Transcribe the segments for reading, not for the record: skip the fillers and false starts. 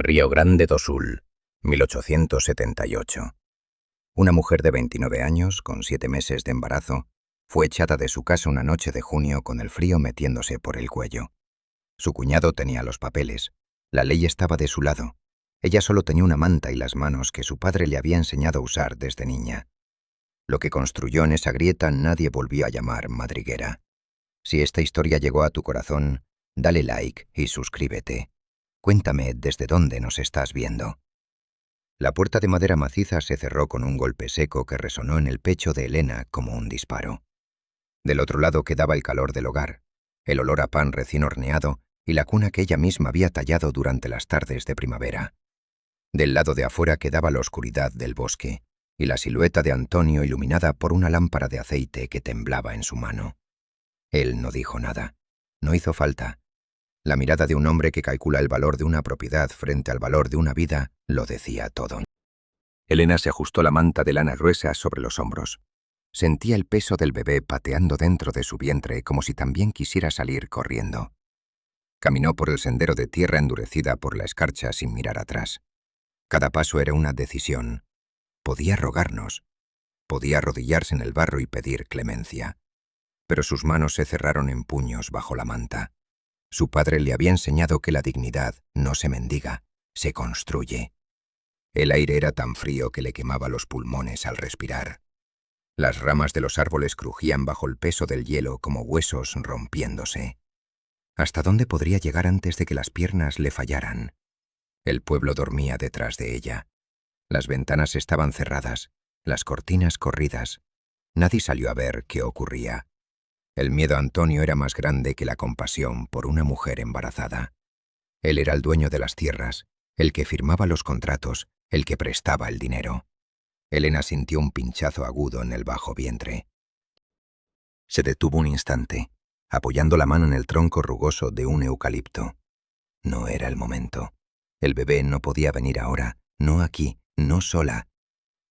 Río Grande do Sul, 1878. Una mujer de 29 años, con 7 meses de embarazo, fue echada de su casa una noche de junio con el frío metiéndose por el cuello. Su cuñado tenía los papeles. La ley estaba de su lado. Ella solo tenía una manta y las manos que su padre le había enseñado a usar desde niña. Lo que construyó en esa grieta nadie volvió a llamar madriguera. Si esta historia llegó a tu corazón, dale like y suscríbete. Cuéntame desde dónde nos estás viendo. La puerta de madera maciza se cerró con un golpe seco que resonó en el pecho de Elena como un disparo. Del otro lado quedaba el calor del hogar, el olor a pan recién horneado y la cuna que ella misma había tallado durante las tardes de primavera. Del lado de afuera quedaba la oscuridad del bosque y la silueta de Antonio iluminada por una lámpara de aceite que temblaba en su mano. Él no dijo nada. No hizo falta. La mirada de un hombre que calcula el valor de una propiedad frente al valor de una vida lo decía todo. Elena se ajustó la manta de lana gruesa sobre los hombros. Sentía el peso del bebé pateando dentro de su vientre como si también quisiera salir corriendo. Caminó por el sendero de tierra endurecida por la escarcha sin mirar atrás. Cada paso era una decisión. Podía rogarnos. Podía arrodillarse en el barro y pedir clemencia. Pero sus manos se cerraron en puños bajo la manta. Su padre le había enseñado que la dignidad no se mendiga, se construye. El aire era tan frío que le quemaba los pulmones al respirar. Las ramas de los árboles crujían bajo el peso del hielo como huesos rompiéndose. ¿Hasta dónde podría llegar antes de que las piernas le fallaran? El pueblo dormía detrás de ella. Las ventanas estaban cerradas, las cortinas corridas. Nadie salió a ver qué ocurría. El miedo a Antonio era más grande que la compasión por una mujer embarazada. Él era el dueño de las tierras, el que firmaba los contratos, el que prestaba el dinero. Elena sintió un pinchazo agudo en el bajo vientre. Se detuvo un instante, apoyando la mano en el tronco rugoso de un eucalipto. No era el momento. El bebé no podía venir ahora, no aquí, no sola.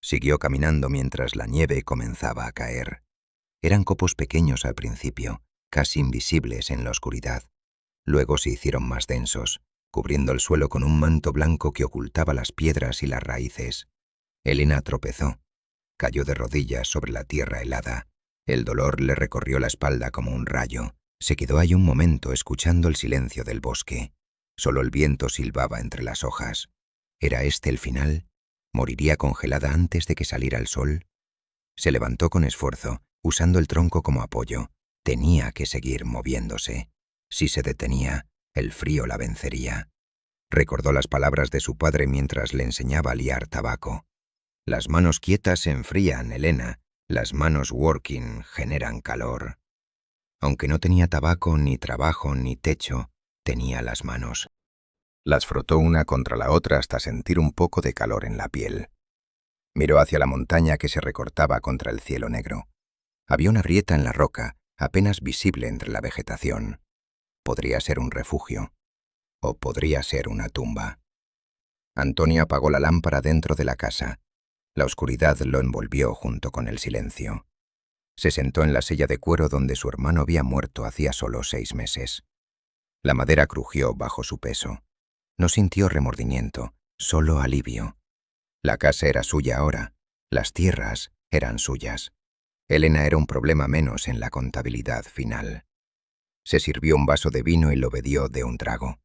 Siguió caminando mientras la nieve comenzaba a caer. Eran copos pequeños al principio, casi invisibles en la oscuridad. Luego se hicieron más densos, cubriendo el suelo con un manto blanco que ocultaba las piedras y las raíces. Elena tropezó. Cayó de rodillas sobre la tierra helada. El dolor le recorrió la espalda como un rayo. Se quedó ahí un momento escuchando el silencio del bosque. Solo el viento silbaba entre las hojas. ¿Era este el final? ¿Moriría congelada antes de que saliera el sol? Se levantó con esfuerzo, usando el tronco como apoyo. Tenía que seguir moviéndose. Si se detenía, el frío la vencería. Recordó las palabras de su padre mientras le enseñaba a liar tabaco. Las manos quietas se enfrían, Elena. Las manos working generan calor. Aunque no tenía tabaco, ni trabajo, ni techo, tenía las manos. Las frotó una contra la otra hasta sentir un poco de calor en la piel. Miró hacia la montaña que se recortaba contra el cielo negro. Había una grieta en la roca, apenas visible entre la vegetación. Podría ser un refugio, o podría ser una tumba. Antonio apagó la lámpara dentro de la casa. La oscuridad lo envolvió junto con el silencio. Se sentó en la silla de cuero donde su hermano había muerto hacía solo 6 meses. La madera crujió bajo su peso. No sintió remordimiento, solo alivio. La casa era suya ahora, las tierras eran suyas. Elena era un problema menos en la contabilidad final. Se sirvió un vaso de vino y lo bebió de un trago.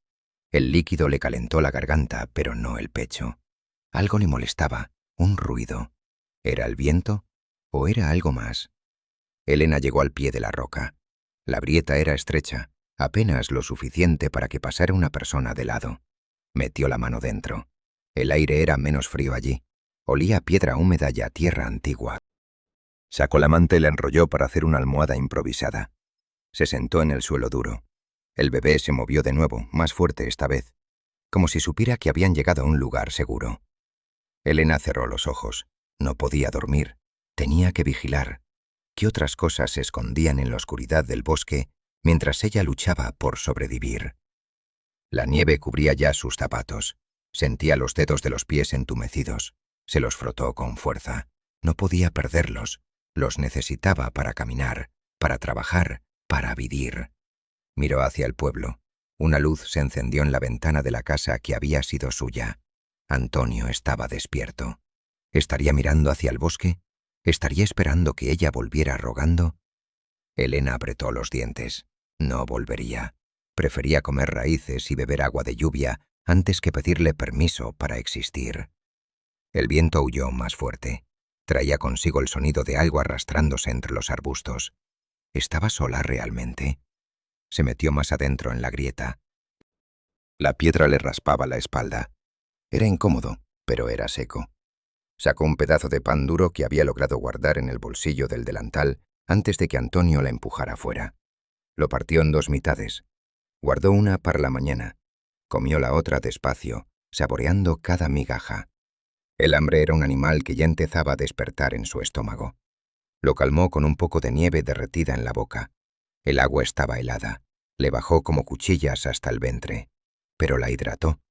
El líquido le calentó la garganta, pero no el pecho. Algo le molestaba, un ruido. ¿Era el viento o era algo más? Elena llegó al pie de la roca. La grieta era estrecha, apenas lo suficiente para que pasara una persona de lado. Metió la mano dentro. El aire era menos frío allí. Olía a piedra húmeda y a tierra antigua. Sacó la manta y la enrolló para hacer una almohada improvisada. Se sentó en el suelo duro. El bebé se movió de nuevo, más fuerte esta vez, como si supiera que habían llegado a un lugar seguro. Elena cerró los ojos. No podía dormir. Tenía que vigilar. ¿Qué otras cosas se escondían en la oscuridad del bosque mientras ella luchaba por sobrevivir? La nieve cubría ya sus zapatos. Sentía los dedos de los pies entumecidos. Se los frotó con fuerza. No podía perderlos. Los necesitaba para caminar, para trabajar, para vivir. Miró hacia el pueblo. Una luz se encendió en la ventana de la casa que había sido suya. Antonio estaba despierto. ¿Estaría mirando hacia el bosque? ¿Estaría esperando que ella volviera rogando? Elena apretó los dientes. No volvería. Prefería comer raíces y beber agua de lluvia antes que pedirle permiso para existir. El viento aulló más fuerte. Traía consigo el sonido de algo arrastrándose entre los arbustos. ¿Estaba sola realmente? Se metió más adentro en la grieta. La piedra le raspaba la espalda. Era incómodo, pero era seco. Sacó un pedazo de pan duro que había logrado guardar en el bolsillo del delantal antes de que Antonio la empujara fuera. Lo partió en 2 mitades. Guardó una para la mañana. Comió la otra despacio, saboreando cada migaja. El hambre era un animal que ya empezaba a despertar en su estómago. Lo calmó con un poco de nieve derretida en la boca. El agua estaba helada. Le bajó como cuchillas hasta el vientre. Pero la hidrató.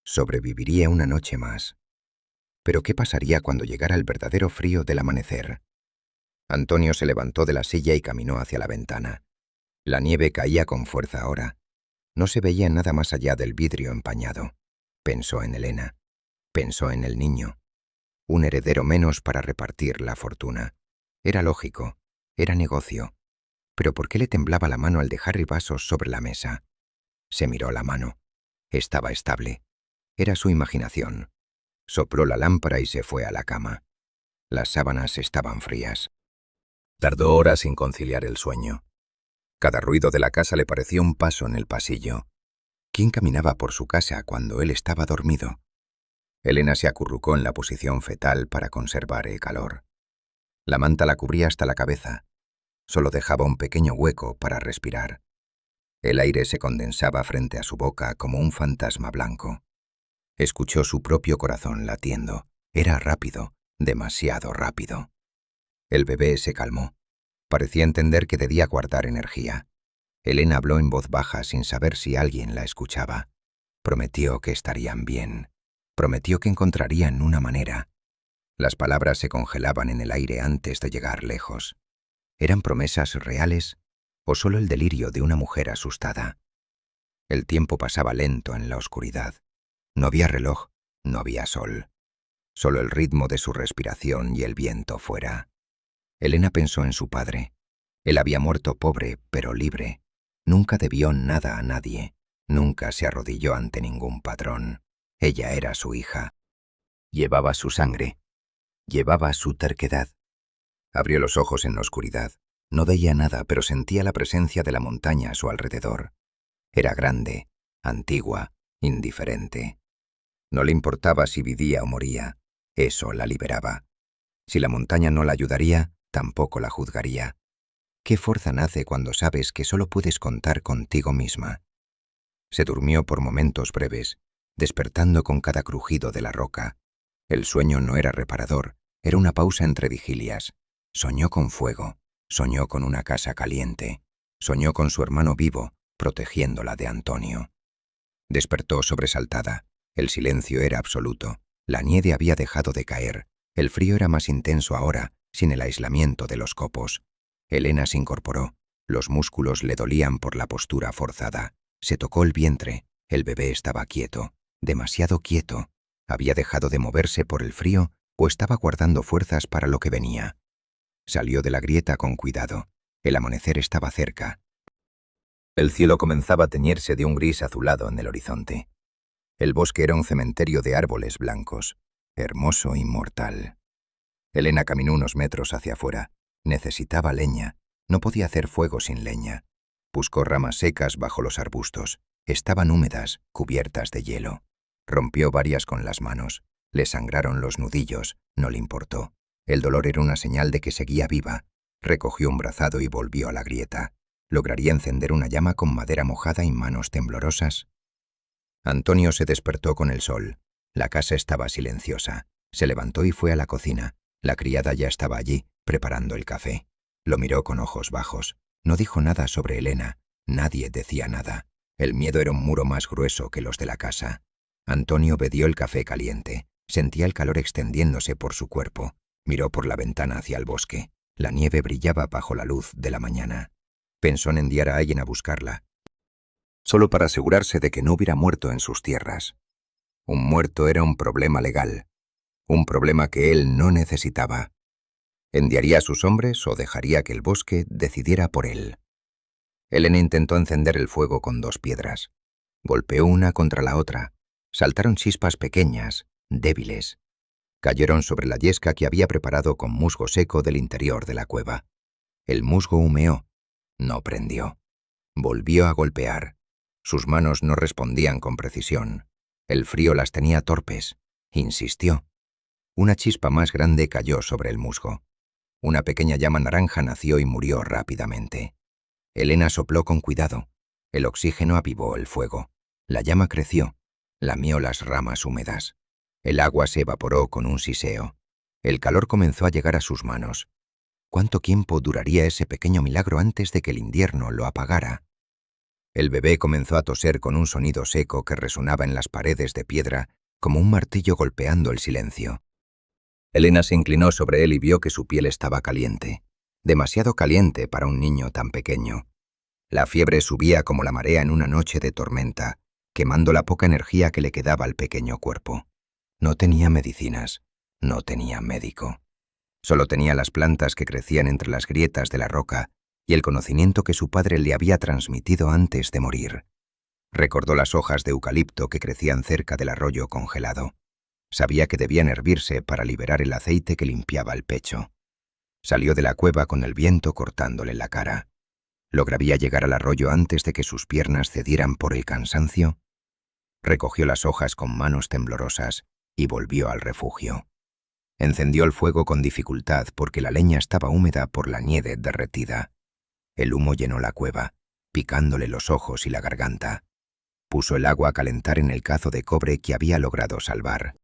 Sobreviviría una noche más. Pero ¿qué pasaría cuando llegara el verdadero frío del amanecer? Antonio se levantó de la silla y caminó hacia la ventana. La nieve caía con fuerza ahora. No se veía nada más allá del vidrio empañado. Pensó en Elena. Pensó en el niño. Un heredero menos para repartir la fortuna. Era lógico. Era negocio. Pero ¿por qué le temblaba la mano al dejar el vaso sobre la mesa? Se miró la mano. Estaba estable. Era su imaginación. Sopló la lámpara y se fue a la cama. Las sábanas estaban frías. Tardó horas sin conciliar el sueño. Cada ruido de la casa le parecía un paso en el pasillo. ¿Quién caminaba por su casa cuando él estaba dormido? Elena se acurrucó en la posición fetal para conservar el calor. La manta la cubría hasta la cabeza. Solo dejaba un pequeño hueco para respirar. El aire se condensaba frente a su boca como un fantasma blanco. Escuchó su propio corazón latiendo. Era rápido, demasiado rápido. El bebé se calmó. Parecía entender que debía guardar energía. Elena habló en voz baja sin saber si alguien la escuchaba. Prometió que estarían bien. Prometió que encontrarían una manera. Las palabras se congelaban en el aire antes de llegar lejos. ¿Eran promesas reales o solo el delirio de una mujer asustada? El tiempo pasaba lento en la oscuridad. No había reloj, no había sol. Solo el ritmo de su respiración y el viento fuera. Elena pensó en su padre. Él había muerto pobre, pero libre. Nunca debió nada a nadie. Nunca se arrodilló ante ningún patrón. Ella era su hija. Llevaba su sangre. Llevaba su terquedad. Abrió los ojos en la oscuridad. No veía nada, pero sentía la presencia de la montaña a su alrededor. Era grande, antigua, indiferente. No le importaba si vivía o moría. Eso la liberaba. Si la montaña no la ayudaría, tampoco la juzgaría. ¿Qué fuerza nace cuando sabes que solo puedes contar contigo misma? Se durmió por momentos breves, despertando con cada crujido de la roca. El sueño no era reparador, era una pausa entre vigilias. Soñó con fuego, soñó con una casa caliente, soñó con su hermano vivo, protegiéndola de Antonio. Despertó sobresaltada. El silencio era absoluto. La nieve había dejado de caer. El frío era más intenso ahora, sin el aislamiento de los copos. Elena se incorporó. Los músculos le dolían por la postura forzada. Se tocó el vientre. El bebé estaba quieto, demasiado quieto. ¿Había dejado de moverse por el frío o estaba guardando fuerzas para lo que venía? Salió de la grieta con cuidado. El amanecer estaba cerca. El cielo comenzaba a teñirse de un gris azulado en el horizonte. El bosque era un cementerio de árboles blancos, hermoso y mortal. Elena caminó unos metros hacia afuera. Necesitaba leña. No podía hacer fuego sin leña. Buscó ramas secas bajo los arbustos. Estaban húmedas, cubiertas de hielo. Rompió varias con las manos. Le sangraron los nudillos. No le importó. El dolor era una señal de que seguía viva. Recogió un brazado y volvió a la grieta. ¿Lograría encender una llama con madera mojada y manos temblorosas? Antonio se despertó con el sol. La casa estaba silenciosa. Se levantó y fue a la cocina. La criada ya estaba allí, preparando el café. Lo miró con ojos bajos. No dijo nada sobre Elena. Nadie decía nada. El miedo era un muro más grueso que los de la casa. Antonio bebió el café caliente. Sentía el calor extendiéndose por su cuerpo. Miró por la ventana hacia el bosque. La nieve brillaba bajo la luz de la mañana. Pensó en enviar a alguien a buscarla. solo para asegurarse de que no hubiera muerto en sus tierras. Un muerto era un problema legal, un problema que él no necesitaba. ¿Enviaría a sus hombres o dejaría que el bosque decidiera por él? Elena intentó encender el fuego con 2 piedras. Golpeó una contra la otra. Saltaron chispas pequeñas, débiles. Cayeron sobre la yesca que había preparado con musgo seco del interior de la cueva. El musgo humeó. No prendió. Volvió a golpear. Sus manos no respondían con precisión. El frío las tenía torpes. Insistió. Una chispa más grande cayó sobre el musgo. Una pequeña llama naranja nació y murió rápidamente. Elena sopló con cuidado. El oxígeno avivó el fuego. La llama creció. Lamió las ramas húmedas. El agua se evaporó con un siseo. El calor comenzó a llegar a sus manos. ¿Cuánto tiempo duraría ese pequeño milagro antes de que el invierno lo apagara? El bebé comenzó a toser con un sonido seco que resonaba en las paredes de piedra como un martillo golpeando el silencio. Elena se inclinó sobre él y vio que su piel estaba caliente, demasiado caliente para un niño tan pequeño. La fiebre subía como la marea en una noche de tormenta, quemando la poca energía que le quedaba al pequeño cuerpo. No tenía medicinas, no tenía médico. Solo tenía las plantas que crecían entre las grietas de la roca y el conocimiento que su padre le había transmitido antes de morir. Recordó las hojas de eucalipto que crecían cerca del arroyo congelado. Sabía que debían hervirse para liberar el aceite que limpiaba el pecho. Salió de la cueva con el viento cortándole la cara. ¿Lograría llegar al arroyo antes de que sus piernas cedieran por el cansancio? Recogió las hojas con manos temblorosas y volvió al refugio. Encendió el fuego con dificultad porque la leña estaba húmeda por la nieve derretida. El humo llenó la cueva, picándole los ojos y la garganta. Puso el agua a calentar en el cazo de cobre que había logrado salvar.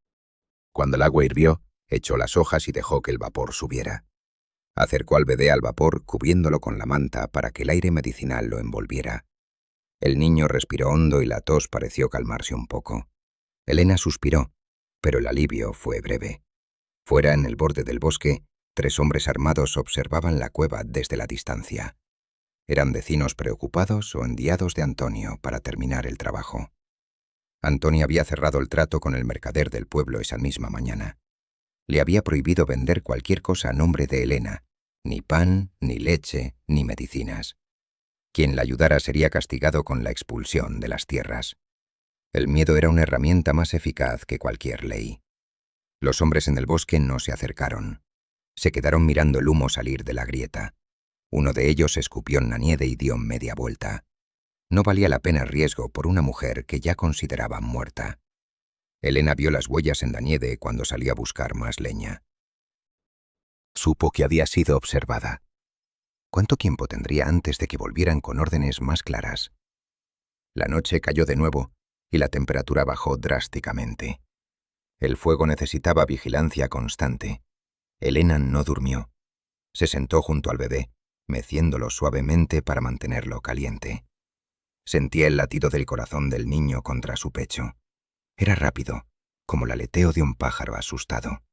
Cuando el agua hirvió, echó las hojas y dejó que el vapor subiera. Acercó al bebé al vapor, cubriéndolo con la manta para que el aire medicinal lo envolviera. El niño respiró hondo y la tos pareció calmarse un poco. Elena suspiró, pero el alivio fue breve. Fuera, en el borde del bosque, 3 hombres armados observaban la cueva desde la distancia. Eran vecinos preocupados o enviados de Antonio para terminar el trabajo. Antonio había cerrado el trato con el mercader del pueblo esa misma mañana. Le había prohibido vender cualquier cosa a nombre de Elena, ni pan, ni leche, ni medicinas. Quien la ayudara sería castigado con la expulsión de las tierras. El miedo era una herramienta más eficaz que cualquier ley. Los hombres en el bosque no se acercaron. Se quedaron mirando el humo salir de la grieta. Uno de ellos escupió en la nieve y dio media vuelta. No valía la pena el riesgo por una mujer que ya consideraban muerta. Elena vio las huellas en la nieve cuando salió a buscar más leña. Supo que había sido observada. ¿Cuánto tiempo tendría antes de que volvieran con órdenes más claras? La noche cayó de nuevo y la temperatura bajó drásticamente. El fuego necesitaba vigilancia constante. Elena no durmió. Se sentó junto al bebé, meciéndolo suavemente para mantenerlo caliente. Sentía el latido del corazón del niño contra su pecho. Era rápido, como el aleteo de un pájaro asustado.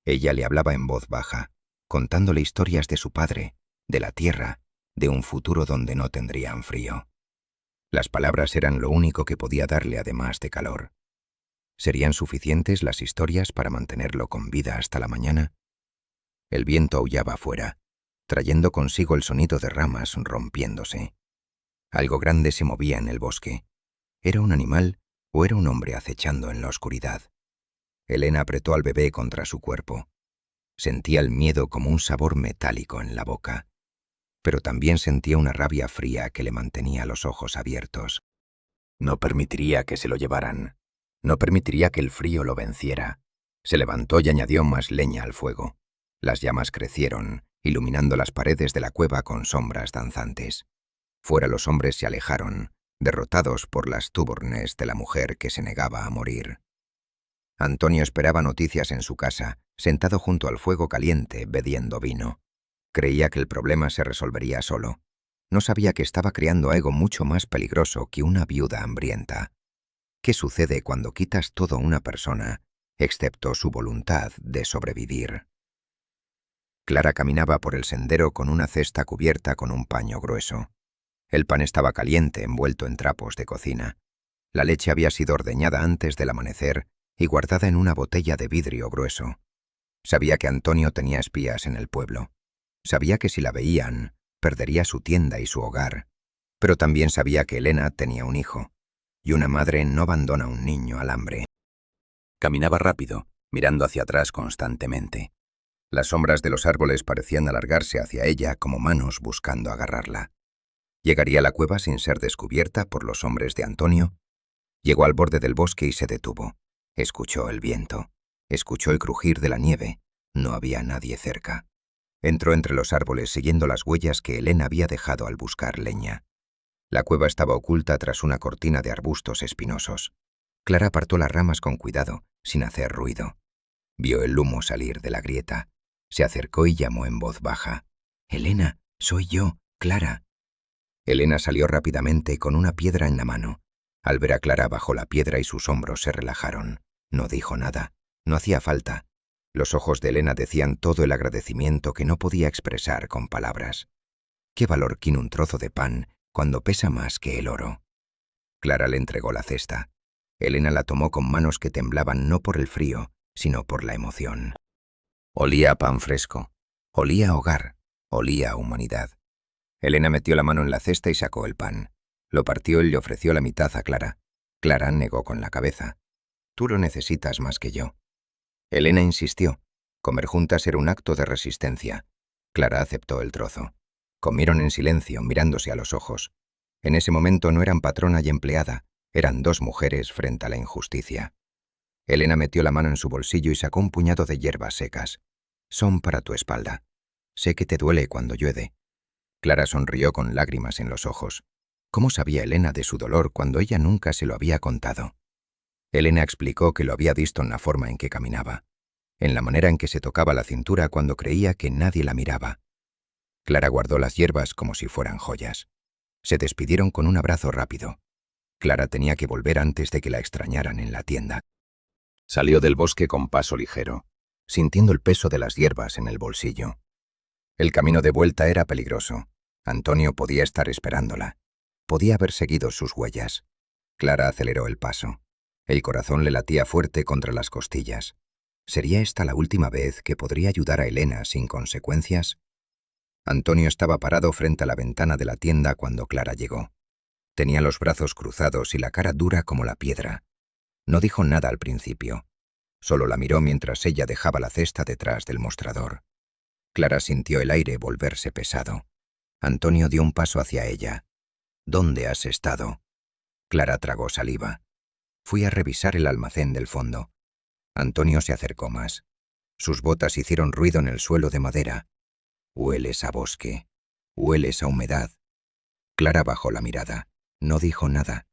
Ella le hablaba en voz baja, contándole historias de su padre, de la tierra, de un futuro donde no tendrían frío. Las palabras eran lo único que podía darle además de calor. ¿Serían suficientes las historias para mantenerlo con vida hasta la mañana? El viento aullaba afuera, trayendo consigo el sonido de ramas rompiéndose. Algo grande se movía en el bosque. ¿Era un animal o era un hombre acechando en la oscuridad? Elena apretó al bebé contra su cuerpo. Sentía el miedo como un sabor metálico en la boca, pero también sentía una rabia fría que le mantenía los ojos abiertos. No permitiría que se lo llevaran. No permitiría que el frío lo venciera. Se levantó y añadió más leña al fuego. Las llamas crecieron, iluminando las paredes de la cueva con sombras danzantes. Fuera los hombres se alejaron, derrotados por las túbornes de la mujer que se negaba a morir. Antonio esperaba noticias en su casa, sentado junto al fuego caliente, bebiendo vino. Creía que el problema se resolvería solo. No sabía que estaba creando algo mucho más peligroso que una viuda hambrienta. ¿Qué sucede cuando quitas todo a una persona, excepto su voluntad de sobrevivir? Clara caminaba por el sendero con una cesta cubierta con un paño grueso. El pan estaba caliente, envuelto en trapos de cocina. La leche había sido ordeñada antes del amanecer y guardada en una botella de vidrio grueso. Sabía que Antonio tenía espías en el pueblo. Sabía que si la veían, perdería su tienda y su hogar. Pero también sabía que Elena tenía un hijo, y una madre no abandona a un niño al hambre. Caminaba rápido, mirando hacia atrás constantemente. Las sombras de los árboles parecían alargarse hacia ella como manos buscando agarrarla. ¿Llegaría a la cueva sin ser descubierta por los hombres de Antonio? Llegó al borde del bosque y se detuvo. Escuchó el viento. Escuchó el crujir de la nieve. No había nadie cerca. Entró entre los árboles siguiendo las huellas que Elena había dejado al buscar leña. La cueva estaba oculta tras una cortina de arbustos espinosos. Clara apartó las ramas con cuidado, sin hacer ruido. Vio el humo salir de la grieta. Se acercó y llamó en voz baja. «Elena, soy yo, Clara». Elena salió rápidamente con una piedra en la mano. Al ver a Clara bajó la piedra y sus hombros se relajaron. No dijo nada. No hacía falta. Los ojos de Elena decían todo el agradecimiento que no podía expresar con palabras. ¿Qué valor tiene un trozo de pan cuando pesa más que el oro? Clara le entregó la cesta. Elena la tomó con manos que temblaban no por el frío, sino por la emoción. Olía a pan fresco. Olía a hogar. Olía a humanidad. Elena metió la mano en la cesta y sacó el pan. Lo partió y le ofreció la mitad a Clara. Clara negó con la cabeza. «Tú lo necesitas más que yo». Elena insistió. Comer juntas era un acto de resistencia. Clara aceptó el trozo. Comieron en silencio, mirándose a los ojos. En ese momento no eran patrona y empleada, eran dos mujeres frente a la injusticia. Elena metió la mano en su bolsillo y sacó un puñado de hierbas secas. «Son para tu espalda. Sé que te duele cuando llueve». Clara sonrió con lágrimas en los ojos. ¿Cómo sabía Elena de su dolor cuando ella nunca se lo había contado? Elena explicó que lo había visto en la forma en que caminaba, en la manera en que se tocaba la cintura cuando creía que nadie la miraba. Clara guardó las hierbas como si fueran joyas. Se despidieron con un abrazo rápido. Clara tenía que volver antes de que la extrañaran en la tienda. Salió del bosque con paso ligero, sintiendo el peso de las hierbas en el bolsillo. El camino de vuelta era peligroso. Antonio podía estar esperándola. Podía haber seguido sus huellas. Clara aceleró el paso. El corazón le latía fuerte contra las costillas. ¿Sería esta la última vez que podría ayudar a Elena sin consecuencias? Antonio estaba parado frente a la ventana de la tienda cuando Clara llegó. Tenía los brazos cruzados y la cara dura como la piedra. No dijo nada al principio. Solo la miró mientras ella dejaba la cesta detrás del mostrador. Clara sintió el aire volverse pesado. Antonio dio un paso hacia ella. «¿Dónde has estado?» Clara tragó saliva. «Fui a revisar el almacén del fondo». Antonio se acercó más. Sus botas hicieron ruido en el suelo de madera. «Hueles a bosque. Hueles a humedad». Clara bajó la mirada. No dijo nada.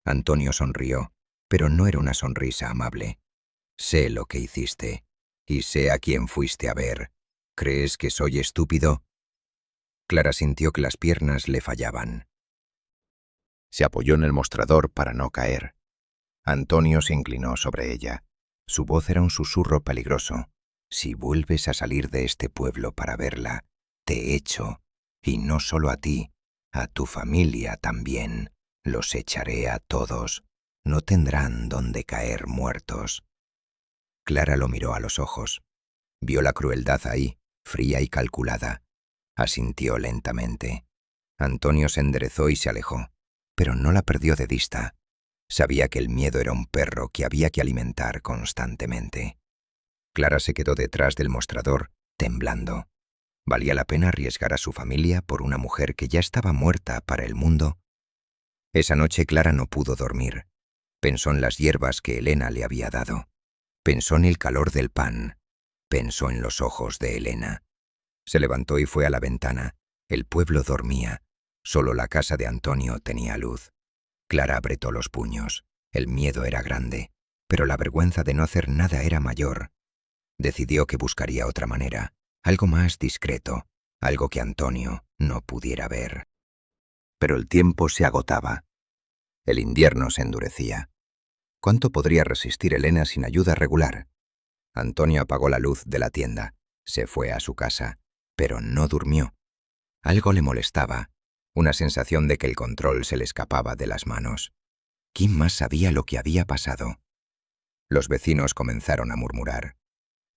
Antonio sonrió, pero no era una sonrisa amable. «Sé lo que hiciste, y sé a quién fuiste a ver. ¿Crees que soy estúpido?» Clara sintió que las piernas le fallaban. Se apoyó en el mostrador para no caer. Antonio se inclinó sobre ella. Su voz era un susurro peligroso. «Si vuelves a salir de este pueblo para verla, te echo, y no solo a ti, a tu familia también. Los echaré a todos. No tendrán dónde caer muertos». Clara lo miró a los ojos. Vio la crueldad ahí, fría y calculada. Asintió lentamente. Antonio se enderezó y se alejó, pero no la perdió de vista. Sabía que el miedo era un perro que había que alimentar constantemente. Clara se quedó detrás del mostrador, temblando. ¿Valía la pena arriesgar a su familia por una mujer que ya estaba muerta para el mundo? Esa noche Clara no pudo dormir. Pensó en las hierbas que Elena le había dado. Pensó en el calor del pan. Pensó en los ojos de Elena. Se levantó y fue a la ventana. El pueblo dormía. Solo la casa de Antonio tenía luz. Clara apretó los puños. El miedo era grande, pero la vergüenza de no hacer nada era mayor. Decidió que buscaría otra manera, algo más discreto, algo que Antonio no pudiera ver. Pero el tiempo se agotaba. El invierno se endurecía. ¿Cuánto podría resistir Elena sin ayuda regular? Antonio apagó la luz de la tienda. Se fue a su casa, pero no durmió. Algo le molestaba. Una sensación de que el control se le escapaba de las manos. ¿Quién más sabía lo que había pasado? Los vecinos comenzaron a murmurar.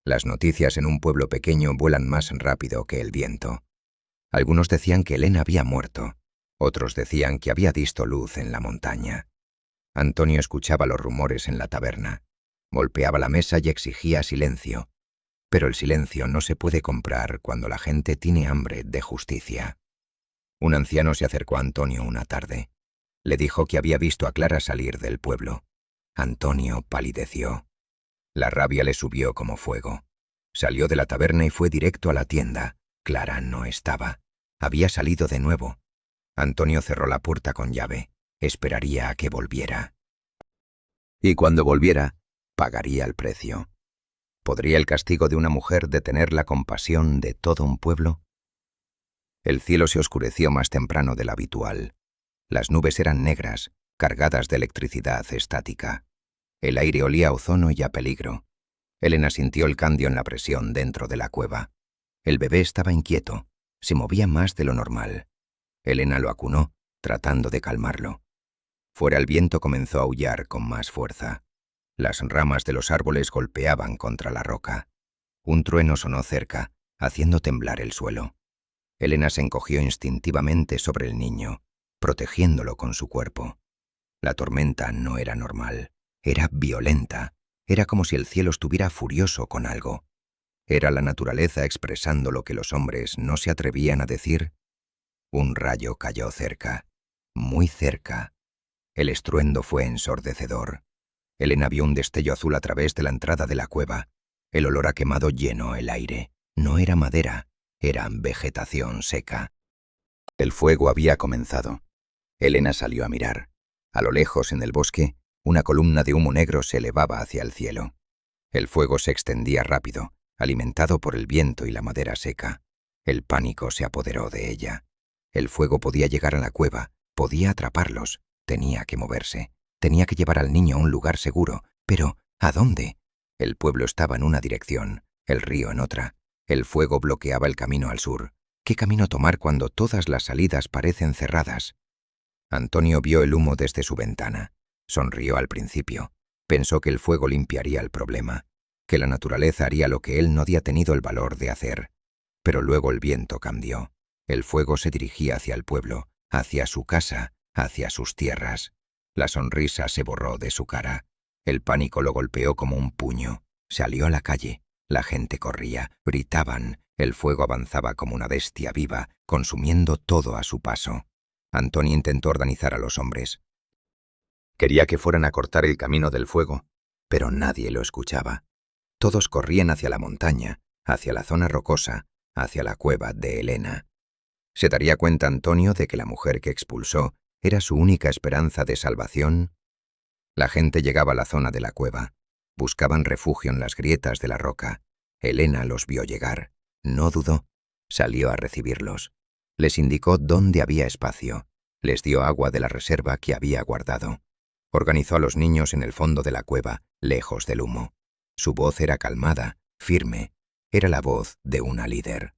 Las noticias en un pueblo pequeño vuelan más rápido que el viento. Algunos decían que Elena había muerto. Otros decían que había visto luz en la montaña. Antonio escuchaba los rumores en la taberna. Golpeaba la mesa y exigía silencio. Pero el silencio no se puede comprar cuando la gente tiene hambre de justicia. Un anciano se acercó a Antonio una tarde. Le dijo que había visto a Clara salir del pueblo. Antonio palideció. La rabia le subió como fuego. Salió de la taberna y fue directo a la tienda. Clara no estaba. Había salido de nuevo. Antonio cerró la puerta con llave. Esperaría a que volviera. Y cuando volviera, pagaría el precio. ¿Podría el castigo de una mujer detener la compasión de todo un pueblo? El cielo se oscureció más temprano de lo habitual. Las nubes eran negras, cargadas de electricidad estática. El aire olía a ozono y a peligro. Elena sintió el cambio en la presión dentro de la cueva. El bebé estaba inquieto, se movía más de lo normal. Elena lo acunó, tratando de calmarlo. Fuera el viento comenzó a aullar con más fuerza. Las ramas de los árboles golpeaban contra la roca. Un trueno sonó cerca, haciendo temblar el suelo. Elena se encogió instintivamente sobre el niño, protegiéndolo con su cuerpo. La tormenta no era normal, era violenta. Era como si el cielo estuviera furioso con algo. Era la naturaleza expresando lo que los hombres no se atrevían a decir. Un rayo cayó cerca, muy cerca. El estruendo fue ensordecedor. Elena vio un destello azul a través de la entrada de la cueva. El olor a quemado llenó el aire. No era madera, era vegetación seca. El fuego había comenzado. Elena salió a mirar. A lo lejos, en el bosque, una columna de humo negro se elevaba hacia el cielo. El fuego se extendía rápido, alimentado por el viento y la madera seca. El pánico se apoderó de ella. El fuego podía llegar a la cueva, podía atraparlos, tenía que moverse, tenía que llevar al niño a un lugar seguro. Pero, ¿a dónde? El pueblo estaba en una dirección, el río en otra. El fuego bloqueaba el camino al sur. ¿Qué camino tomar cuando todas las salidas parecen cerradas? Antonio vio el humo desde su ventana. Sonrió al principio. Pensó que el fuego limpiaría el problema, que la naturaleza haría lo que él no había tenido el valor de hacer. Pero luego el viento cambió. El fuego se dirigía hacia el pueblo, hacia su casa, hacia sus tierras. La sonrisa se borró de su cara. El pánico lo golpeó como un puño. Salió a la calle. La gente corría, gritaban. El fuego avanzaba como una bestia viva, consumiendo todo a su paso. Antonio intentó organizar a los hombres. Quería que fueran a cortar el camino del fuego, pero nadie lo escuchaba. Todos corrían hacia la montaña, hacia la zona rocosa, hacia la cueva de Elena. ¿Se daría cuenta Antonio de que la mujer que expulsó era su única esperanza de salvación? La gente llegaba a la zona de la cueva. Buscaban refugio en las grietas de la roca. Elena los vio llegar. No dudó. Salió a recibirlos. Les indicó dónde había espacio. Les dio agua de la reserva que había guardado. Organizó a los niños en el fondo de la cueva, lejos del humo. Su voz era calmada, firme. Era la voz de una líder.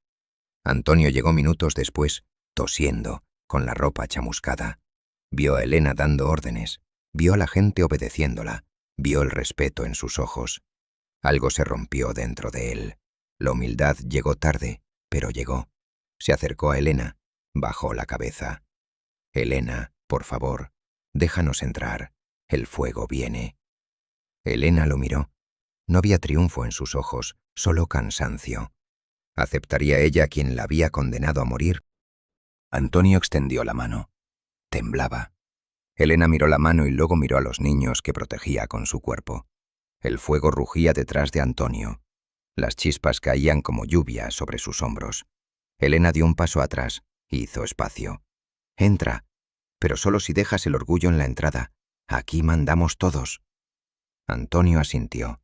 Antonio llegó minutos después, tosiendo, con la ropa chamuscada. Vio a Elena dando órdenes. Vio a la gente obedeciéndola. Vio el respeto en sus ojos. Algo se rompió dentro de él. La humildad llegó tarde, pero llegó. Se acercó a Elena. Bajó la cabeza. Elena, por favor, déjanos entrar. El fuego viene. Elena lo miró. No había triunfo en sus ojos, solo cansancio. ¿Aceptaría ella a quien la había condenado a morir? Antonio extendió la mano. Temblaba. Elena miró la mano y luego miró a los niños que protegía con su cuerpo. El fuego rugía detrás de Antonio. Las chispas caían como lluvia sobre sus hombros. Elena dio un paso atrás, hizo espacio. Entra, pero solo si dejas el orgullo en la entrada. Aquí mandamos todos. Antonio asintió.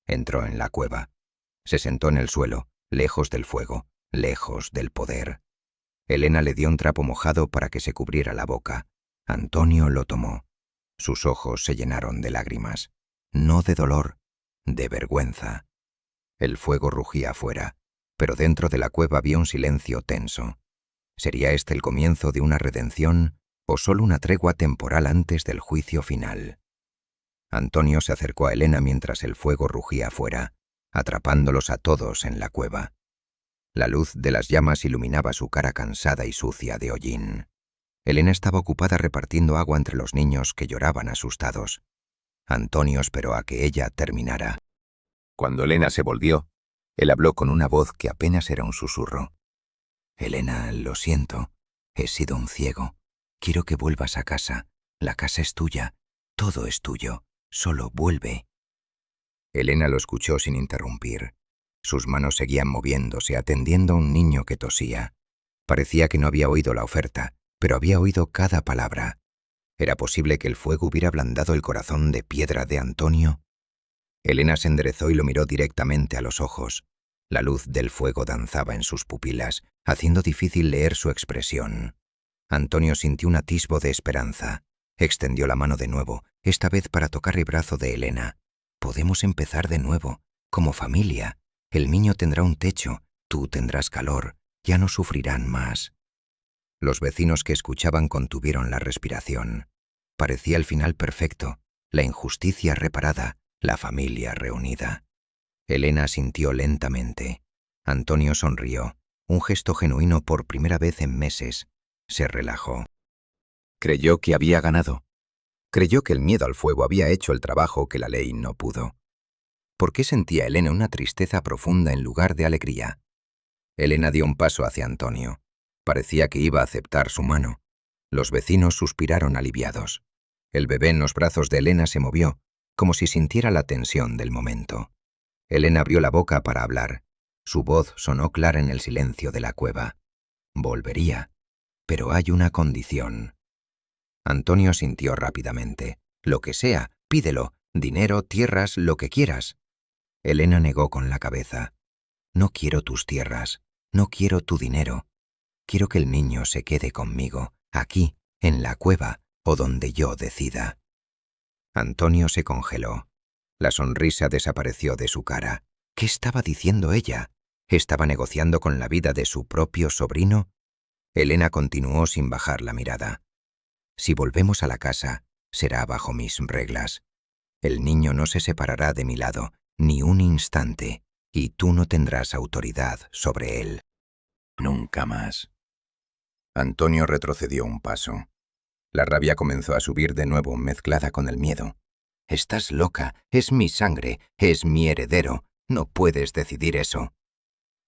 Entró en la cueva. Se sentó en el suelo, lejos del fuego, lejos del poder. Elena le dio un trapo mojado para que se cubriera la boca. Antonio lo tomó. Sus ojos se llenaron de lágrimas. No de dolor, de vergüenza. El fuego rugía afuera, pero dentro de la cueva había un silencio tenso. ¿Sería este el comienzo de una redención o solo una tregua temporal antes del juicio final? Antonio se acercó a Elena mientras el fuego rugía afuera, atrapándolos a todos en la cueva. La luz de las llamas iluminaba su cara cansada y sucia de hollín. Elena estaba ocupada repartiendo agua entre los niños que lloraban asustados. Antonio esperó a que ella terminara. Cuando Elena se volvió, él habló con una voz que apenas era un susurro. «Elena, lo siento. He sido un ciego. Quiero que vuelvas a casa. La casa es tuya. Todo es tuyo. Solo vuelve». Elena lo escuchó sin interrumpir. Sus manos seguían moviéndose, atendiendo a un niño que tosía. Parecía que no había oído la oferta, pero había oído cada palabra. ¿Era posible que el fuego hubiera ablandado el corazón de piedra de Antonio? Elena se enderezó y lo miró directamente a los ojos. La luz del fuego danzaba en sus pupilas, haciendo difícil leer su expresión. Antonio sintió un atisbo de esperanza. Extendió la mano de nuevo, esta vez para tocar el brazo de Elena. «Podemos empezar de nuevo, como familia. El niño tendrá un techo, tú tendrás calor, ya no sufrirán más». Los vecinos que escuchaban contuvieron la respiración. Parecía el final perfecto, la injusticia reparada, la familia reunida. Elena asintió lentamente. Antonio sonrió, un gesto genuino por primera vez en meses. Se relajó. Creyó que había ganado. Creyó que el miedo al fuego había hecho el trabajo que la ley no pudo. ¿Por qué sentía Elena una tristeza profunda en lugar de alegría? Elena dio un paso hacia Antonio. Parecía que iba a aceptar su mano. Los vecinos suspiraron aliviados. El bebé en los brazos de Elena se movió, como si sintiera la tensión del momento. Elena abrió la boca para hablar. Su voz sonó clara en el silencio de la cueva. Volvería. Pero hay una condición. Antonio sintió rápidamente. Lo que sea, pídelo. Dinero, tierras, lo que quieras. Elena negó con la cabeza. No quiero tus tierras. No quiero tu dinero. Quiero que el niño se quede conmigo, aquí, en la cueva, o donde yo decida. Antonio se congeló. La sonrisa desapareció de su cara. ¿Qué estaba diciendo ella? ¿Estaba negociando con la vida de su propio sobrino? Elena continuó sin bajar la mirada. Si volvemos a la casa, será bajo mis reglas. El niño no se separará de mi lado, ni un instante, y tú no tendrás autoridad sobre él. Nunca más. Antonio retrocedió un paso. La rabia comenzó a subir de nuevo, mezclada con el miedo. «Estás loca, es mi sangre, es mi heredero, no puedes decidir eso».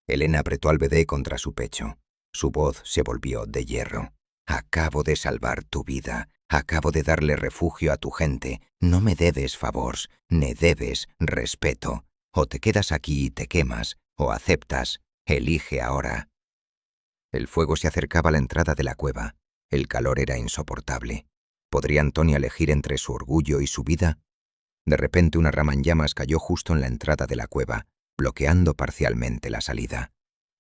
Elena apretó al bebé contra su pecho. Su voz se volvió de hierro. «Acabo de salvar tu vida, acabo de darle refugio a tu gente, no me debes favores, me debes respeto. O te quedas aquí y te quemas, o aceptas, elige ahora». El fuego se acercaba a la entrada de la cueva. El calor era insoportable. ¿Podría Antonio elegir entre su orgullo y su vida? De repente una rama en llamas cayó justo en la entrada de la cueva, bloqueando parcialmente la salida.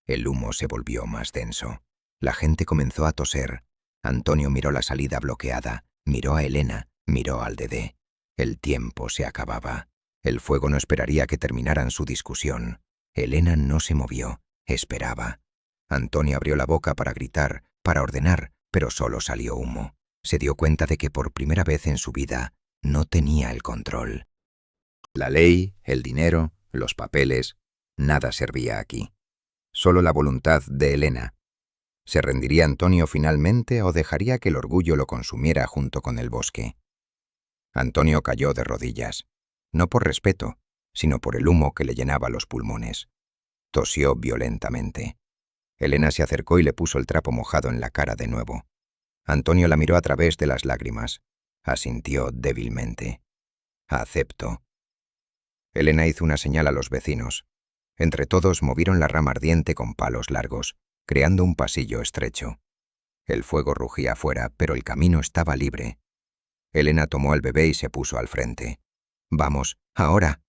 El humo se volvió más denso. La gente comenzó a toser. Antonio miró la salida bloqueada, miró a Elena, miró al Dedé. El tiempo se acababa. El fuego no esperaría que terminaran su discusión. Elena no se movió, esperaba. Antonio abrió la boca para gritar, para ordenar, pero solo salió humo. Se dio cuenta de que por primera vez en su vida no tenía el control. La ley, el dinero, los papeles, nada servía aquí. Solo la voluntad de Elena. ¿Se rendiría Antonio finalmente o dejaría que el orgullo lo consumiera junto con el bosque? Antonio cayó de rodillas, no por respeto, sino por el humo que le llenaba los pulmones. Tosió violentamente. Elena se acercó y le puso el trapo mojado en la cara de nuevo. Antonio la miró a través de las lágrimas. Asintió débilmente. «Acepto». Elena hizo una señal a los vecinos. Entre todos movieron la rama ardiente con palos largos, creando un pasillo estrecho. El fuego rugía afuera, pero el camino estaba libre. Elena tomó al bebé y se puso al frente. «Vamos, ahora».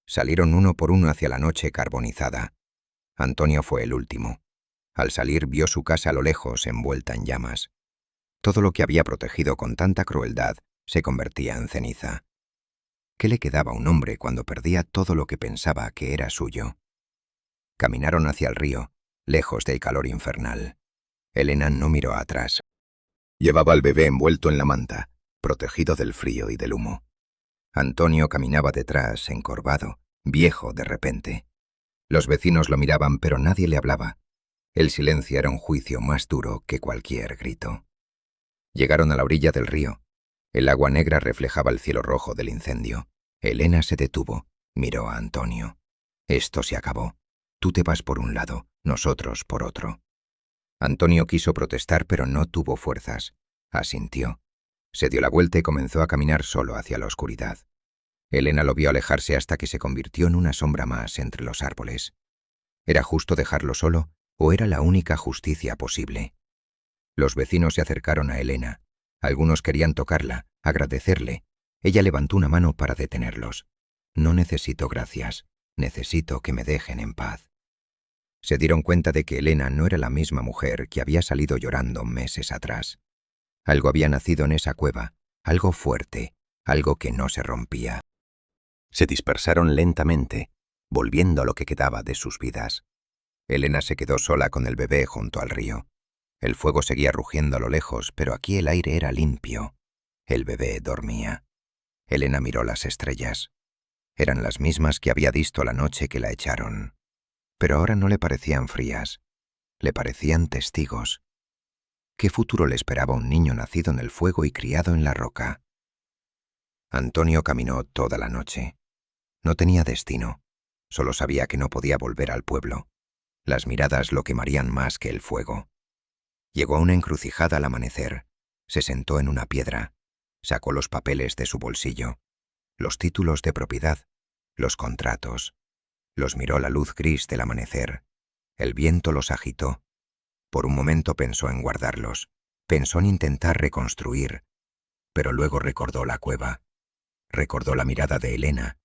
Salieron uno por uno hacia la noche carbonizada. Antonio fue el último. Al salir vio su casa a lo lejos envuelta en llamas. Todo lo que había protegido con tanta crueldad se convertía en ceniza. ¿Qué le quedaba a un hombre cuando perdía todo lo que pensaba que era suyo? Caminaron hacia el río, lejos del calor infernal. Elena no miró atrás. Llevaba al bebé envuelto en la manta, protegido del frío y del humo. Antonio caminaba detrás, encorvado, viejo de repente. Los vecinos lo miraban, pero nadie le hablaba. El silencio era un juicio más duro que cualquier grito. Llegaron a la orilla del río. El agua negra reflejaba el cielo rojo del incendio. Elena se detuvo, miró a Antonio. Esto se acabó. Tú te vas por un lado, nosotros por otro. Antonio quiso protestar, pero no tuvo fuerzas. Asintió. Se dio la vuelta y comenzó a caminar solo hacia la oscuridad. Elena lo vio alejarse hasta que se convirtió en una sombra más entre los árboles. ¿Era justo dejarlo solo o era la única justicia posible? Los vecinos se acercaron a Elena. Algunos querían tocarla, agradecerle. Ella levantó una mano para detenerlos. No necesito gracias. Necesito que me dejen en paz. Se dieron cuenta de que Elena no era la misma mujer que había salido llorando meses atrás. Algo había nacido en esa cueva, algo fuerte, algo que no se rompía. Se dispersaron lentamente, volviendo a lo que quedaba de sus vidas. Elena se quedó sola con el bebé junto al río. El fuego seguía rugiendo a lo lejos, pero aquí el aire era limpio. El bebé dormía. Elena miró las estrellas. Eran las mismas que había visto la noche que la echaron. Pero ahora no le parecían frías. Le parecían testigos. ¿Qué futuro le esperaba a un niño nacido en el fuego y criado en la roca? Antonio caminó toda la noche. No tenía destino. Solo sabía que no podía volver al pueblo. Las miradas lo quemarían más que el fuego. Llegó a una encrucijada al amanecer. Se sentó en una piedra. Sacó los papeles de su bolsillo. Los títulos de propiedad. Los contratos. Los miró la luz gris del amanecer. El viento los agitó. Por un momento pensó en guardarlos. Pensó en intentar reconstruir. Pero luego recordó la cueva. Recordó la mirada de Elena.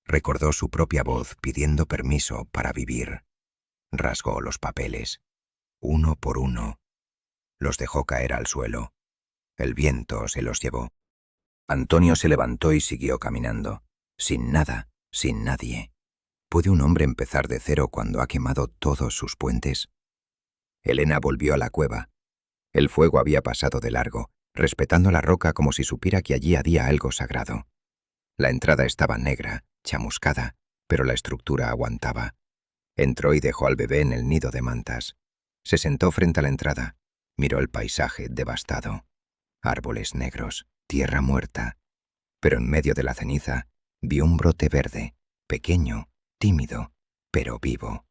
Recordó su propia voz pidiendo permiso para vivir. Rasgó los papeles. Uno por uno. Los dejó caer al suelo. El viento se los llevó. Antonio se levantó y siguió caminando. Sin nada, sin nadie. ¿Puede un hombre empezar de cero cuando ha quemado todos sus puentes? Elena volvió a la cueva. El fuego había pasado de largo, respetando la roca como si supiera que allí había algo sagrado. La entrada estaba negra, chamuscada, pero la estructura aguantaba. Entró y dejó al bebé en el nido de mantas. Se sentó frente a la entrada. Miró el paisaje devastado. Árboles negros, tierra muerta. Pero en medio de la ceniza, vio un brote verde, pequeño, tímido, pero vivo.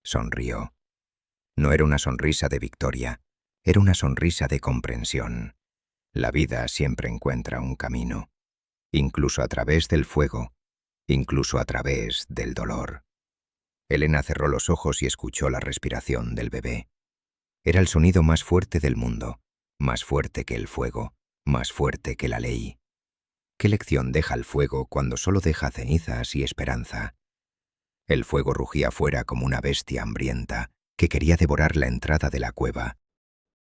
Sonrió. No era una sonrisa de victoria, era una sonrisa de comprensión. La vida siempre encuentra un camino, incluso a través del fuego, incluso a través del dolor. Elena cerró los ojos y escuchó la respiración del bebé. Era el sonido más fuerte del mundo, más fuerte que el fuego, más fuerte que la ley. ¿Qué lección deja el fuego cuando solo deja cenizas y esperanza? El fuego rugía fuera como una bestia hambrienta que quería devorar la entrada de la cueva.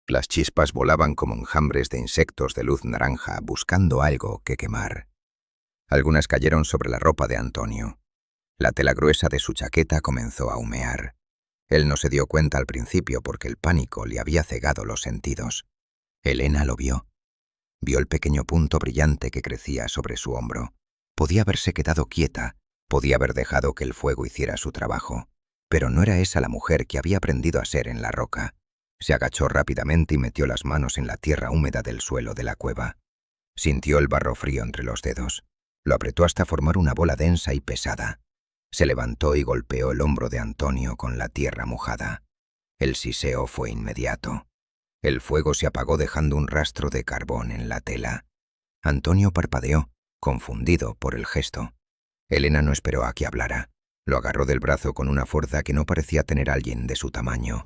Las chispas volaban como enjambres de insectos de luz naranja buscando algo que quemar. Algunas cayeron sobre la ropa de Antonio. La tela gruesa de su chaqueta comenzó a humear. Él no se dio cuenta al principio porque el pánico le había cegado los sentidos. Elena lo vio. Vio el pequeño punto brillante que crecía sobre su hombro. Podía haberse quedado quieta, podía haber dejado que el fuego hiciera su trabajo. Pero no era esa la mujer que había aprendido a ser en la roca. Se agachó rápidamente y metió las manos en la tierra húmeda del suelo de la cueva. Sintió el barro frío entre los dedos. Lo apretó hasta formar una bola densa y pesada. Se levantó y golpeó el hombro de Antonio con la tierra mojada. El siseo fue inmediato. El fuego se apagó dejando un rastro de carbón en la tela. Antonio parpadeó, confundido por el gesto. Elena no esperó a que hablara. Lo agarró del brazo con una fuerza que no parecía tener alguien de su tamaño.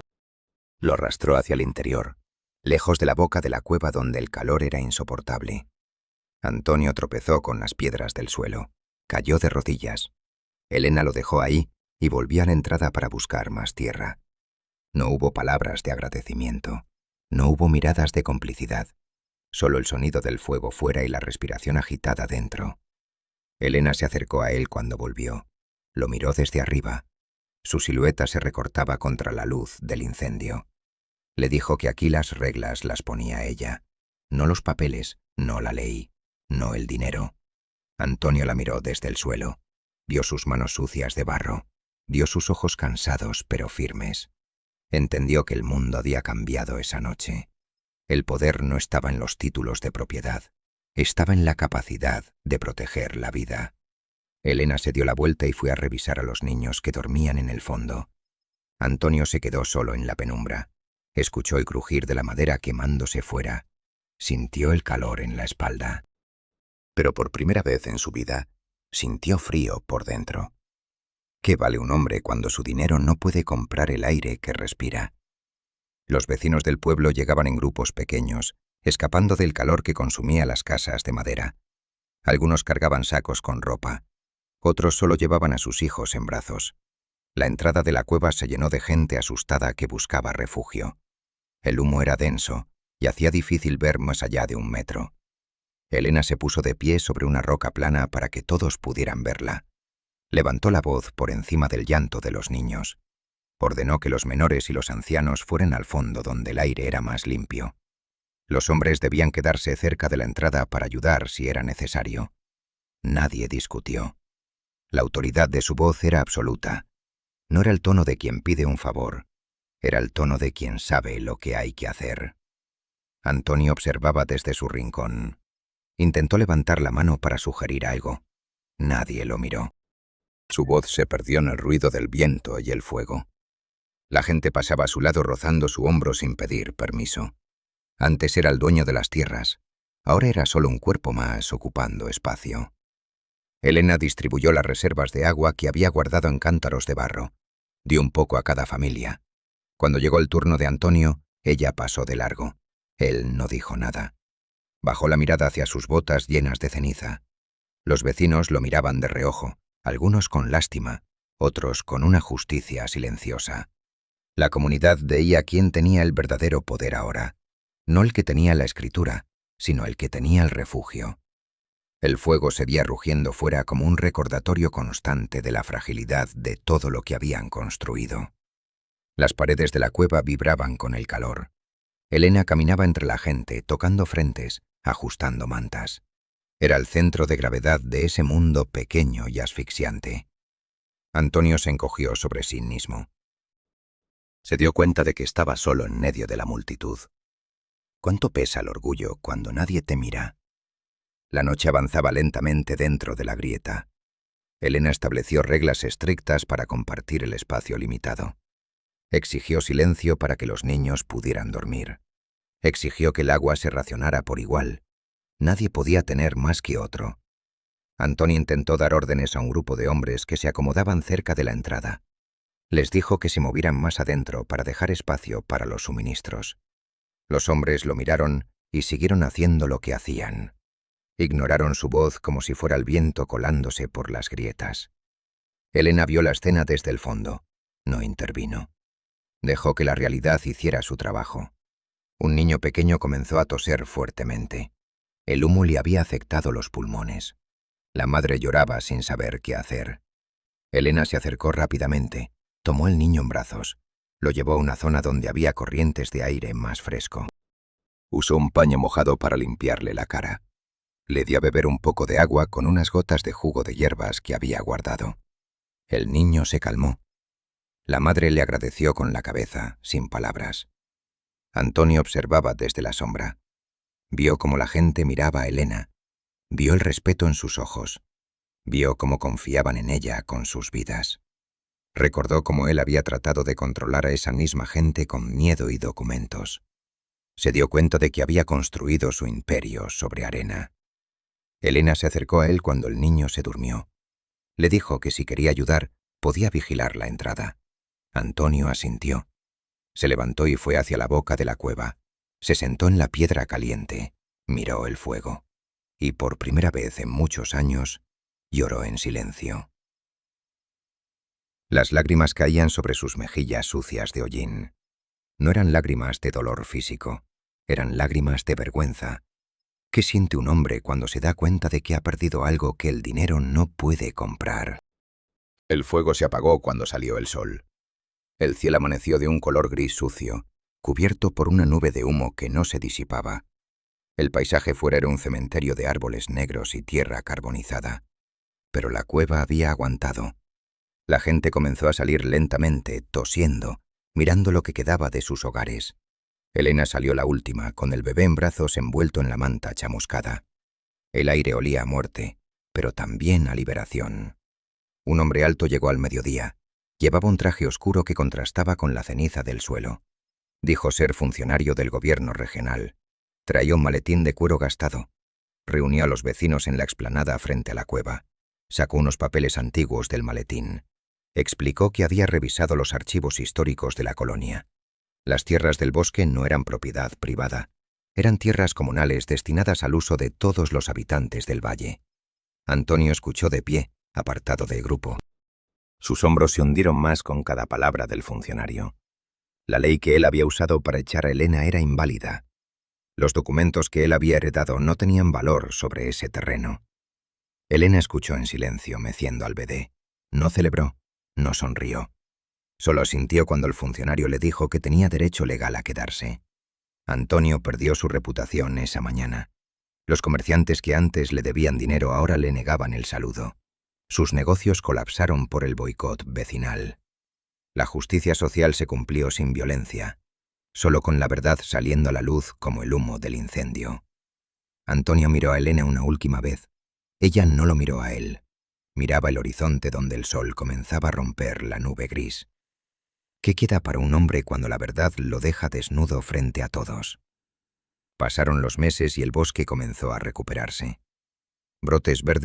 Lo arrastró hacia el interior, lejos de la boca de la cueva donde el calor era insoportable. Antonio tropezó con las piedras del suelo. Cayó de rodillas. Elena lo dejó ahí y volvió a la entrada para buscar más tierra. No hubo palabras de agradecimiento. No hubo miradas de complicidad. Solo el sonido del fuego fuera y la respiración agitada dentro. Elena se acercó a él cuando volvió. Lo miró desde arriba. Su silueta se recortaba contra la luz del incendio. Le dijo que aquí las reglas las ponía ella. No los papeles, no la ley, no el dinero. Antonio la miró desde el suelo. Vio sus manos sucias de barro. Vio sus ojos cansados pero firmes. Entendió que el mundo había cambiado esa noche. El poder no estaba en los títulos de propiedad. Estaba en la capacidad de proteger la vida. Elena se dio la vuelta y fue a revisar a los niños que dormían en el fondo. Antonio se quedó solo en la penumbra. Escuchó el crujir de la madera quemándose fuera. Sintió el calor en la espalda. Pero por primera vez en su vida, sintió frío por dentro. ¿Qué vale un hombre cuando su dinero no puede comprar el aire que respira? Los vecinos del pueblo llegaban en grupos pequeños, escapando del calor que consumía las casas de madera. Algunos cargaban sacos con ropa. Otros solo llevaban a sus hijos en brazos. La entrada de la cueva se llenó de gente asustada que buscaba refugio. El humo era denso y hacía difícil ver más allá de 1 metro. Elena se puso de pie sobre una roca plana para que todos pudieran verla. Levantó la voz por encima del llanto de los niños. Ordenó que los menores y los ancianos fueran al fondo donde el aire era más limpio. Los hombres debían quedarse cerca de la entrada para ayudar si era necesario. Nadie discutió. La autoridad de su voz era absoluta. No era el tono de quien pide un favor, era el tono de quien sabe lo que hay que hacer. Antonio observaba desde su rincón. Intentó levantar la mano para sugerir algo. Nadie lo miró. Su voz se perdió en el ruido del viento y el fuego. La gente pasaba a su lado rozando su hombro sin pedir permiso. Antes era el dueño de las tierras, ahora era solo un cuerpo más ocupando espacio. Elena distribuyó las reservas de agua que había guardado en cántaros de barro. Dio un poco a cada familia. Cuando llegó el turno de Antonio, ella pasó de largo. Él no dijo nada. Bajó la mirada hacia sus botas llenas de ceniza. Los vecinos lo miraban de reojo, algunos con lástima, otros con una justicia silenciosa. La comunidad veía quién tenía el verdadero poder ahora. No el que tenía la escritura, sino el que tenía el refugio. El fuego seguía rugiendo fuera como un recordatorio constante de la fragilidad de todo lo que habían construido. Las paredes de la cueva vibraban con el calor. Elena caminaba entre la gente, tocando frentes, ajustando mantas. Era el centro de gravedad de ese mundo pequeño y asfixiante. Antonio se encogió sobre sí mismo. Se dio cuenta de que estaba solo en medio de la multitud. ¿Cuánto pesa el orgullo cuando nadie te mira? La noche avanzaba lentamente dentro de la grieta. Elena estableció reglas estrictas para compartir el espacio limitado. Exigió silencio para que los niños pudieran dormir. Exigió que el agua se racionara por igual. Nadie podía tener más que otro. Antonio intentó dar órdenes a un grupo de hombres que se acomodaban cerca de la entrada. Les dijo que se movieran más adentro para dejar espacio para los suministros. Los hombres lo miraron y siguieron haciendo lo que hacían. Ignoraron su voz como si fuera el viento colándose por las grietas. Elena vio la escena desde el fondo. No intervino. Dejó que la realidad hiciera su trabajo. Un niño pequeño comenzó a toser fuertemente. El humo le había afectado los pulmones. La madre lloraba sin saber qué hacer. Elena se acercó rápidamente, tomó al niño en brazos, lo llevó a una zona donde había corrientes de aire más fresco. Usó un paño mojado para limpiarle la cara. Le dio a beber un poco de agua con unas gotas de jugo de hierbas que había guardado. El niño se calmó. La madre le agradeció con la cabeza, sin palabras. Antonio observaba desde la sombra. Vio cómo la gente miraba a Elena. Vio el respeto en sus ojos. Vio cómo confiaban en ella con sus vidas. Recordó cómo él había tratado de controlar a esa misma gente con miedo y documentos. Se dio cuenta de que había construido su imperio sobre arena. Elena se acercó a él cuando el niño se durmió. Le dijo que si quería ayudar, podía vigilar la entrada. Antonio asintió. Se levantó y fue hacia la boca de la cueva. Se sentó en la piedra caliente, miró el fuego. Y por primera vez en muchos años, lloró en silencio. Las lágrimas caían sobre sus mejillas sucias de hollín. No eran lágrimas de dolor físico, eran lágrimas de vergüenza. ¿Qué siente un hombre cuando se da cuenta de que ha perdido algo que el dinero no puede comprar? El fuego se apagó cuando salió el sol. El cielo amaneció de un color gris sucio, cubierto por una nube de humo que no se disipaba. El paisaje fuera era un cementerio de árboles negros y tierra carbonizada. Pero la cueva había aguantado. La gente comenzó a salir lentamente, tosiendo, mirando lo que quedaba de sus hogares. Elena salió la última, con el bebé en brazos envuelto en la manta chamuscada. El aire olía a muerte, pero también a liberación. Un hombre alto llegó al mediodía. Llevaba un traje oscuro que contrastaba con la ceniza del suelo. Dijo ser funcionario del gobierno regional. Traía un maletín de cuero gastado. Reunió a los vecinos en la explanada frente a la cueva. Sacó unos papeles antiguos del maletín. Explicó que había revisado los archivos históricos de la colonia. Las tierras del bosque no eran propiedad privada. Eran tierras comunales destinadas al uso de todos los habitantes del valle. Antonio escuchó de pie, apartado del grupo. Sus hombros se hundieron más con cada palabra del funcionario. La ley que él había usado para echar a Elena era inválida. Los documentos que él había heredado no tenían valor sobre ese terreno. Elena escuchó en silencio, meciendo al bebé. No celebró, no sonrió. Solo asintió cuando el funcionario le dijo que tenía derecho legal a quedarse. Antonio perdió su reputación esa mañana. Los comerciantes que antes le debían dinero ahora le negaban el saludo. Sus negocios colapsaron por el boicot vecinal. La justicia social se cumplió sin violencia, solo con la verdad saliendo a la luz como el humo del incendio. Antonio miró a Elena una última vez. Ella no lo miró a él. Miraba el horizonte donde el sol comenzaba a romper la nube gris. ¿Qué queda para un hombre cuando la verdad lo deja desnudo frente a todos? Pasaron los meses y el bosque comenzó a recuperarse. Brotes verdes